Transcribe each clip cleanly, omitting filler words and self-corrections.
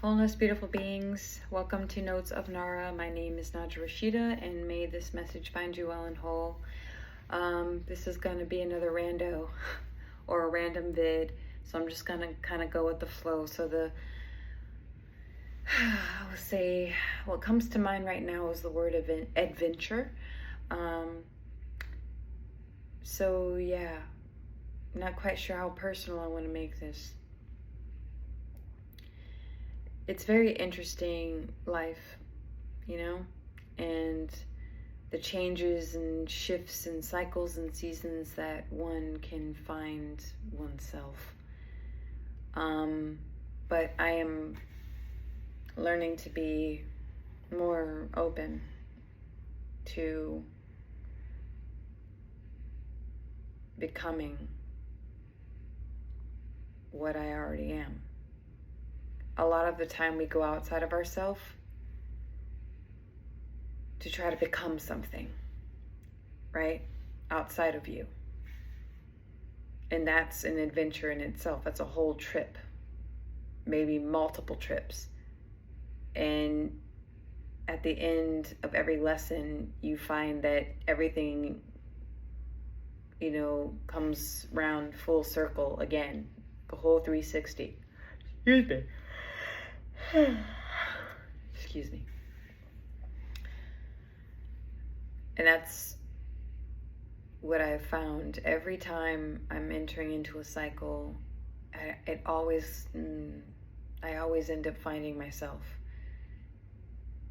Wholeness, beautiful beings. Welcome to Notes of Nara. My name is Naja Rashida, and may this message find you well and whole. This is going to be another rando or a random vid, so I'm just going to kind of go with the flow. So I would say what comes to mind right now is the word adventure. So yeah, not quite sure how personal I want to make this. It's very interesting life, and the changes and shifts and cycles and seasons that one can find oneself. But I am learning to be more open to becoming what I already am. A lot of the time we go outside of ourselves to try to become something, right? Outside of you. And that's an adventure in itself. That's a whole trip, maybe multiple trips. And at the end of every lesson, you find that everything, comes round full circle again, the whole 360. Excuse me. Excuse me. And that's what I've found. Every time I'm entering into a cycle, I always end up finding myself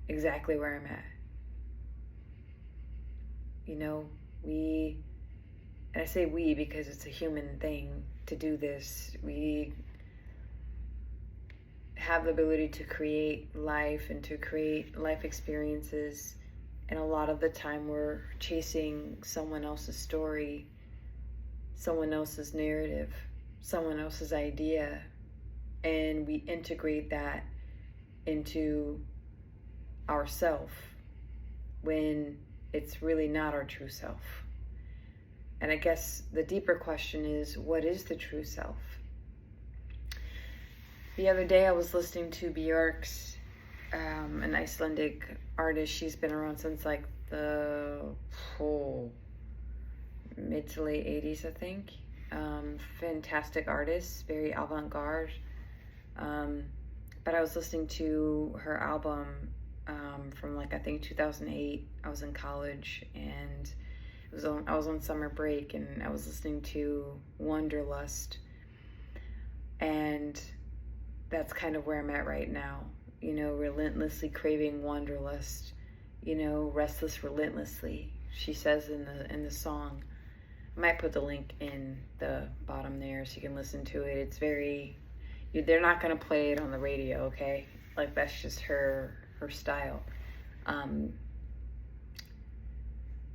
exactly where I'm at. And I say we because it's a human thing to do this. We have the ability to create life and to create life experiences, and a lot of the time we're chasing someone else's story, someone else's narrative, someone else's idea, and we integrate that into ourself when it's really not our true self. And I guess the deeper question is, what is the true self? The other day I was listening to Björk's, an Icelandic artist. She's been around since like the mid to late 80s, I think. Fantastic artist, very avant-garde. But I was listening to her album from I think 2008. I was in college and I was on summer break, and I was listening to Wanderlust, and that's kind of where I'm at right now. Relentlessly craving wanderlust, restless relentlessly, she says in the song. I might put the link in the bottom there so you can listen to it. It's they're not going to play it on the radio, okay? That's just her style.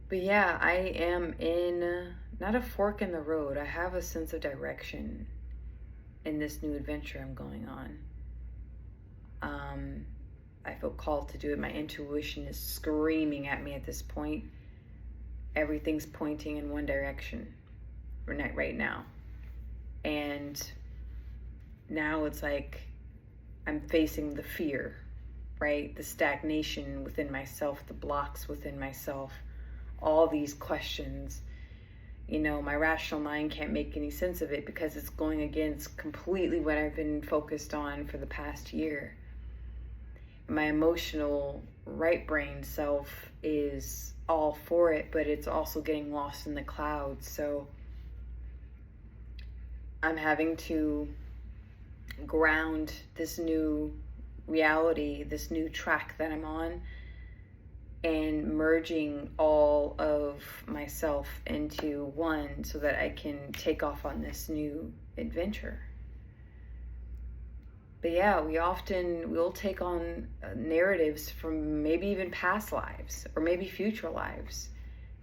But yeah, I am in not a fork in the road. I have a sense of direction in this new adventure I'm going on. I feel called to do it. My intuition is screaming at me at this point. Everything's pointing in one direction right now. And now it's like I'm facing the fear, right? The stagnation within myself, the blocks within myself, all these questions. My rational mind can't make any sense of it because it's going against completely what I've been focused on for the past year. My emotional right brain self is all for it, but it's also getting lost in the clouds. So I'm having to ground this new reality, this new track that I'm on, and merging all of myself into one so that I can take off on this new adventure. But yeah, we'll take on narratives from maybe even past lives or maybe future lives,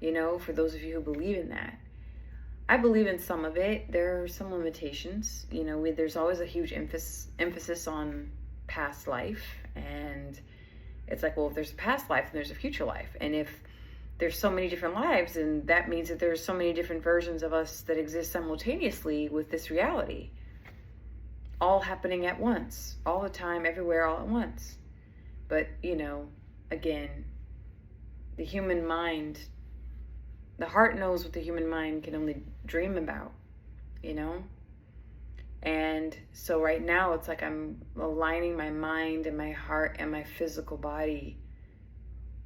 for those of you who believe in that. I believe in some of it. There are some limitations. There's always a huge emphasis on past life, and it's like, well, if there's a past life, then there's a future life. And if there's so many different lives, and that means that there's so many different versions of us that exist simultaneously with this reality. all happening at once, all the time, everywhere, all at once. But, again, the human mind, the heart knows what the human mind can only dream about, And so right now it's like I'm aligning my mind and my heart and my physical body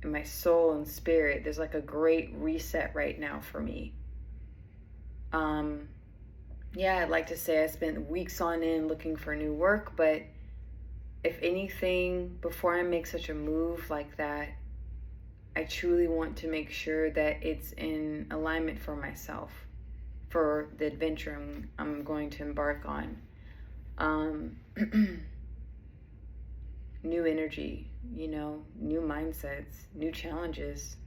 and my soul and spirit. There's like a great reset right now for me. I'd like to say I spent weeks on end looking for new work, but if anything, before I make such a move like that, I truly want to make sure that it's in alignment for myself, for the adventure I'm going to embark on. New energy, new mindsets, new challenges,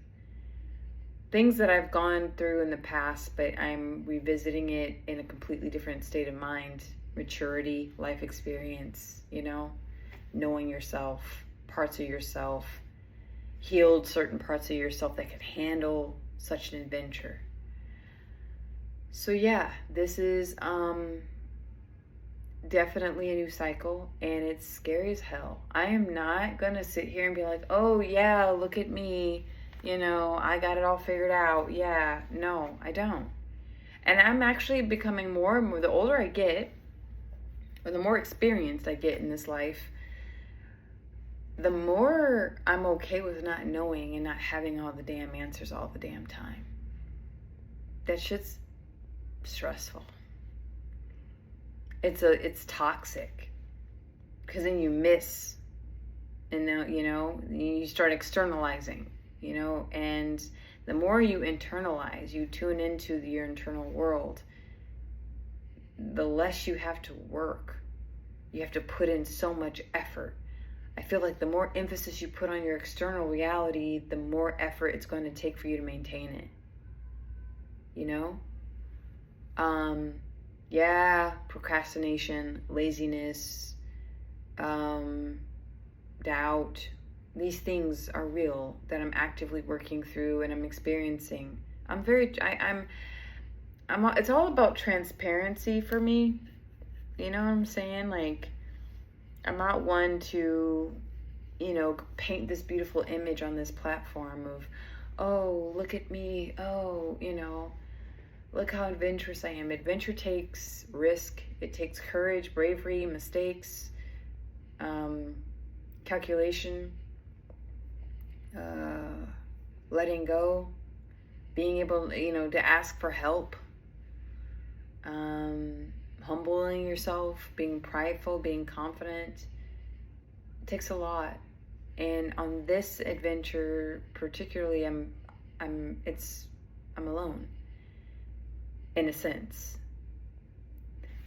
things that I've gone through in the past, but I'm revisiting it in a completely different state of mind, maturity, life experience, knowing yourself, parts of yourself, healed certain parts of yourself that could handle such an adventure. So this is definitely a new cycle, and it's scary as hell. I am not gonna sit here and be like, oh yeah, look at me, I got it all figured out. Yeah, no, I don't. And I'm actually becoming more and more, the older I get, or the more experienced I get in this life, the more I'm okay with not knowing and not having all the damn answers all the damn time. That shit's stressful. It's toxic, because then you miss, and now you start externalizing, and the more you internalize, you tune into your internal world, the less you have to work. You have to put in so much effort. I feel like the more emphasis you put on your external reality, the more effort it's going to take for you to maintain it. Procrastination, laziness, doubt. These things are real that I'm actively working through and I'm experiencing. It's all about transparency for me. You know what I'm saying? Like, I'm not one to, paint this beautiful image on this platform of, oh, look at me. Oh, look how adventurous I am. Adventure takes risk. It takes courage, bravery, mistakes, calculation, letting go, being able, to ask for help, humbling yourself, being prideful, being confident. It takes a lot. And on this adventure particularly, I'm alone, in a sense.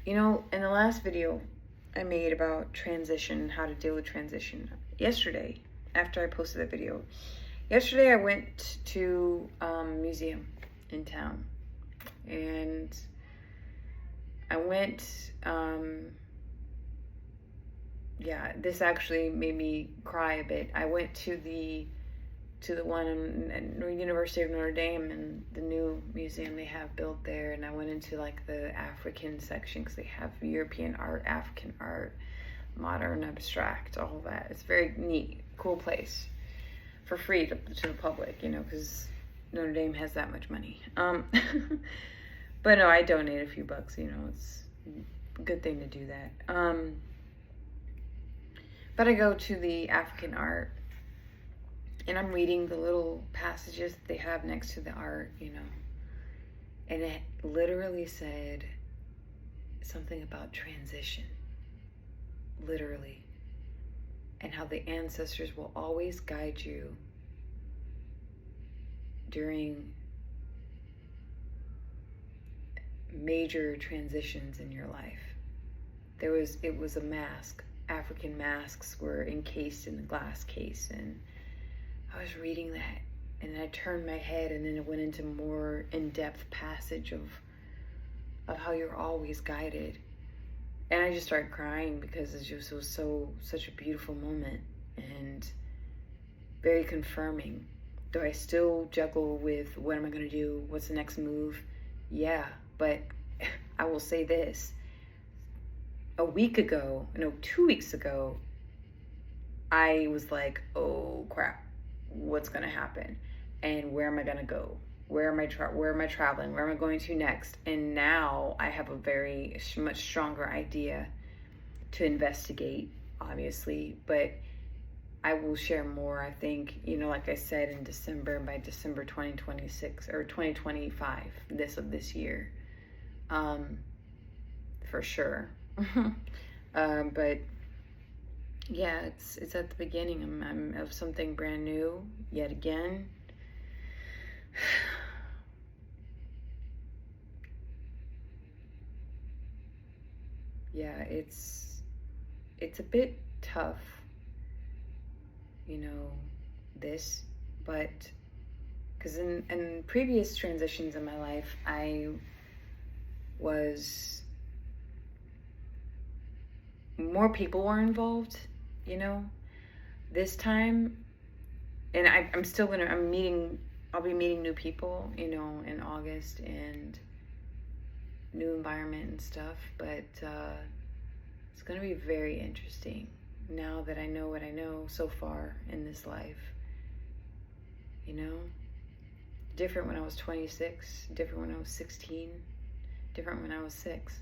In the last video I made about transition, how to deal with transition, yesterday, after I posted that video, I went to a museum in town, and I went, this actually made me cry a bit. I went to the one in University of Notre Dame, and the new museum they have built there, and I went into like the African section, because they have European art, African art, modern, abstract, all that. It's very neat, cool place, for free to the public, because Notre Dame has that much money. But no, I donate a few bucks, it's a good thing to do that. But I go to the African art, and I'm reading the little passages that they have next to the art, and it literally said something about transition, literally, and how the ancestors will always guide you during major transitions in your life. It was a mask. African masks were encased in a glass case, and I was reading that, and then I turned my head, and then it went into more in-depth passage of how you're always guided. And I just started crying, because it just was such a beautiful moment, and very confirming. Do I still juggle with what am I going to do? What's the next move? Yeah, but I will say this. 2 weeks ago, I was like, oh crap, what's going to happen? And where am I going to go? Where am I traveling? Where am I going to next? And now I have a very much stronger idea to investigate, obviously, but I will share more, I think, like I said, in December, by December 2026 or 2025, this year, for sure. But yeah, it's at the beginning. I'm of something brand new yet again. Yeah, it's a bit tough, this, but because in previous transitions in my life, I was more people were involved, this time, and I'll be meeting new people, in August, and new environment and stuff, but it's going to be very interesting now that I know what I know so far in this life. Different when I was 26, different when I was 16, different when I was 6.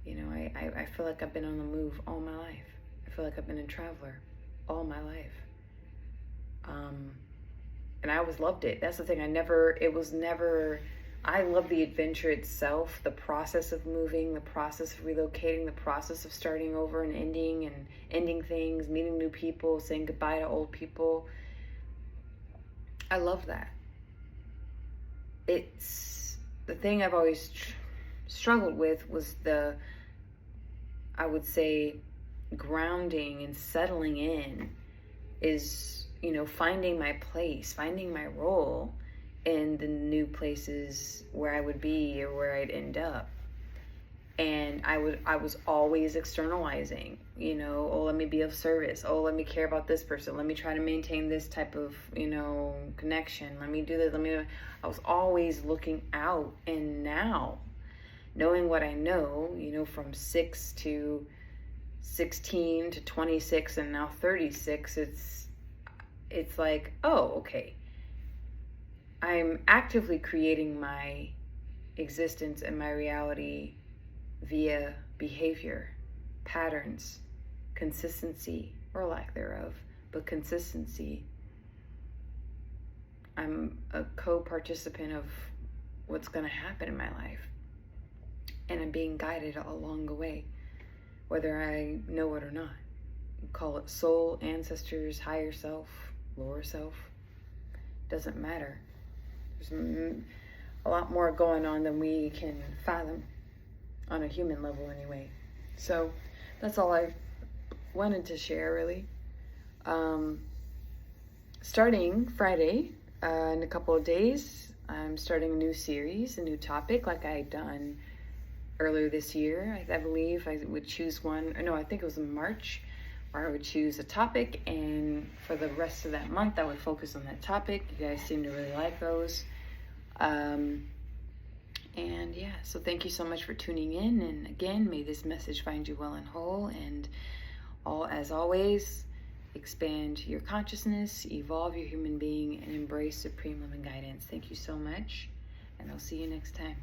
I feel like I've been on the move all my life. I feel like I've been a traveler all my life. And I always loved it. That's the thing. I love the adventure itself, the process of moving, the process of relocating, the process of starting over and ending things, meeting new people, saying goodbye to old people. I love that. It's the thing I've always struggled with was I would say, grounding and settling in is, finding my place, finding my role in the new places where I would be or where I'd end up. And I was always externalizing, oh, let me be of service. Oh, let me care about this person. Let me try to maintain this type of, connection. Let me do this. I was always looking out. And now, knowing what I know, from 6 to 16 to 26 and now 36, it's like, oh, okay. I'm actively creating my existence and my reality via behavior, patterns, consistency, or lack thereof, but consistency. I'm a co-participant of what's going to happen in my life, and I'm being guided along the way, whether I know it or not. Call it soul, ancestors, higher self, lower self, doesn't matter. There's a lot more going on than we can fathom on a human level anyway. So that's all I wanted to share, really. Starting Friday, in a couple of days, I'm starting a new series, a new topic, like I had done earlier this year. I believe I would choose one. No, I think it was in March, where I would choose a topic, and for the rest of that month, I would focus on that topic. You guys seem to really like those. And yeah, so thank you so much for tuning in. And again, may this message find you well and whole. And as always, expand your consciousness, evolve your human being, and embrace supreme loving guidance. Thank you so much, and I'll see you next time.